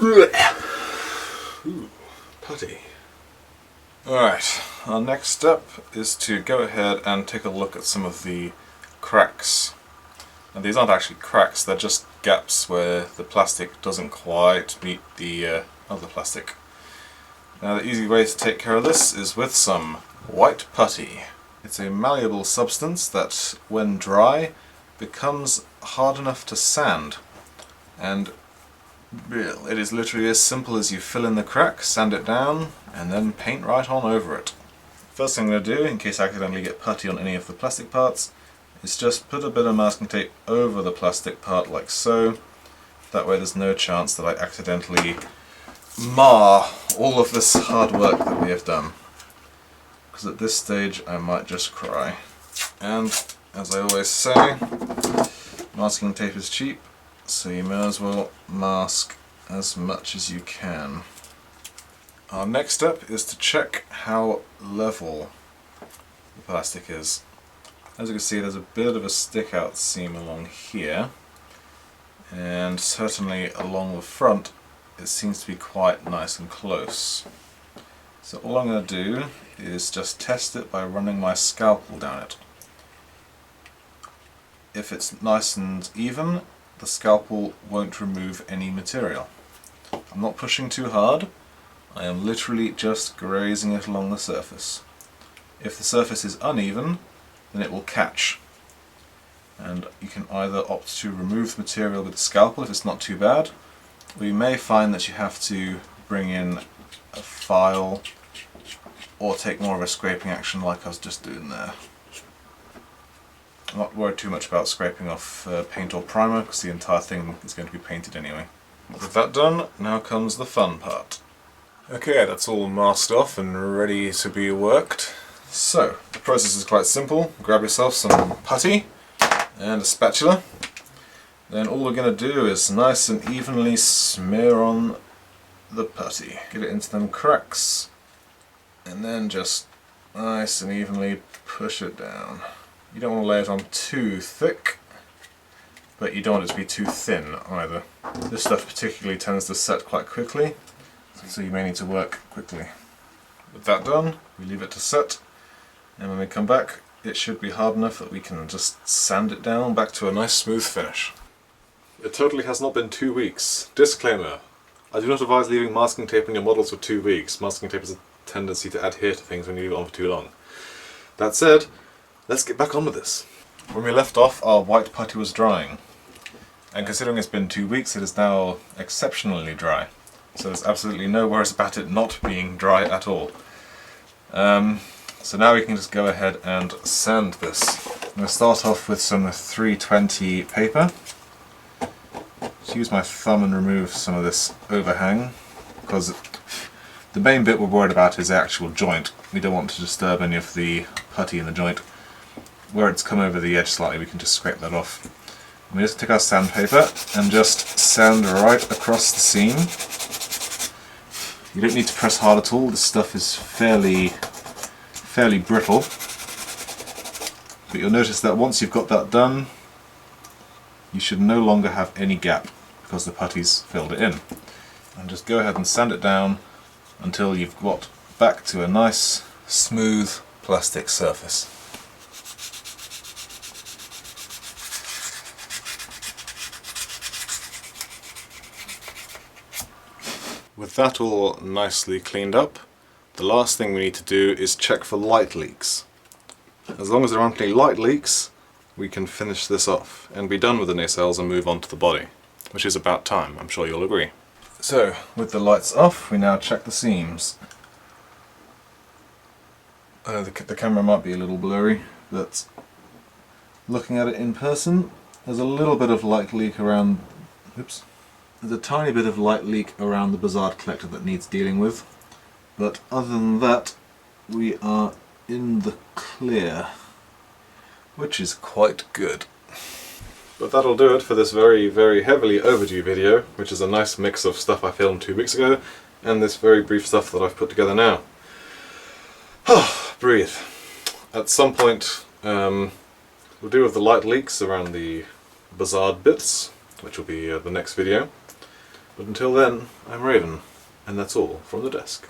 Ooh, putty. Alright, our next step is to go ahead and take a look at some of the cracks. And these aren't actually cracks, they're just gaps where the plastic doesn't quite meet the other plastic. Now the easy way to take care of this is with some white putty. It's a malleable substance that, when dry, becomes hard enough to sand. And it is literally as simple as you fill in the crack, sand it down, and then paint right on over it. First thing I'm going to do, in case I accidentally get putty on any of the plastic parts, is just put a bit of masking tape over the plastic part like so. That way there's no chance that I accidentally mar all of this hard work that we have done. Because at this stage I might just cry. And as I always say, masking tape is cheap, so you may as well mask as much as you can. Our next step is to check how level the plastic is. As you can see, there's a bit of a stick out seam along here, and certainly along the front it seems to be quite nice and close. So all I'm going to do is just test it by running my scalpel down it. If it's nice and even, the scalpel won't remove any material. I'm not pushing too hard, I am literally just grazing it along the surface. If the surface is uneven, then it will catch. And you can either opt to remove the material with the scalpel if it's not too bad, or you may find that you have to bring in a file or take more of a scraping action like I was just doing there. I'm not worried too much about scraping off paint or primer because the entire thing is going to be painted anyway. With that done, now comes the fun part. Okay, that's all masked off and ready to be worked. So, the process is quite simple. Grab yourself some putty and a spatula. Then all we're going to do is nice and evenly smear on the putty. Get it into them cracks. And then just nice and evenly push it down. You don't want to lay it on too thick, but you don't want it to be too thin either. This stuff particularly tends to set quite quickly, so you may need to work quickly. With that done, we leave it to set, and when we come back it should be hard enough that we can just sand it down back to a nice smooth finish. It totally has not been 2 weeks. Disclaimer: I do not advise leaving masking tape on your models for 2 weeks. Masking tape has a tendency to adhere to things when you leave it on for too long. That said, let's get back on with this. When we left off, our white putty was drying, and considering it's been 2 weeks, it is now exceptionally dry. So there's absolutely no worries about it not being dry at all. So now we can just go ahead and sand this. I'm going to start off with some 320 paper. Just use my thumb and remove some of this overhang, because the main bit we're worried about is the actual joint. We don't want to disturb any of the putty in the joint. Where it's come over the edge slightly, we can just scrape that off. And we just take our sandpaper and just sand right across the seam. You don't need to press hard at all, this stuff is fairly brittle. But you'll notice that once you've got that done, you should no longer have any gap because the putty's filled it in. And just go ahead and sand it down until you've got back to a nice smooth plastic surface. With that all nicely cleaned up, the last thing we need to do is check for light leaks. As long as there aren't any light leaks, we can finish this off and be done with the nacelles and move on to the body, which is about time, I'm sure you'll agree. So, with the lights off, we now check the seams. I know the camera might be a little blurry, but looking at it in person, there's a little bit of light leak around... Oops. There's a tiny bit of light leak around the Bazaar collector that needs dealing with, but other than that, we are in the clear, which is quite good. But that'll do it for this very, very heavily overdue video, which is a nice mix of stuff I filmed 2 weeks ago, and this very brief stuff that I've put together now. Breathe. At some point, we'll deal with the light leaks around the bizarre bits, which will be the next video. But until then, I'm Raven, and that's all from the desk.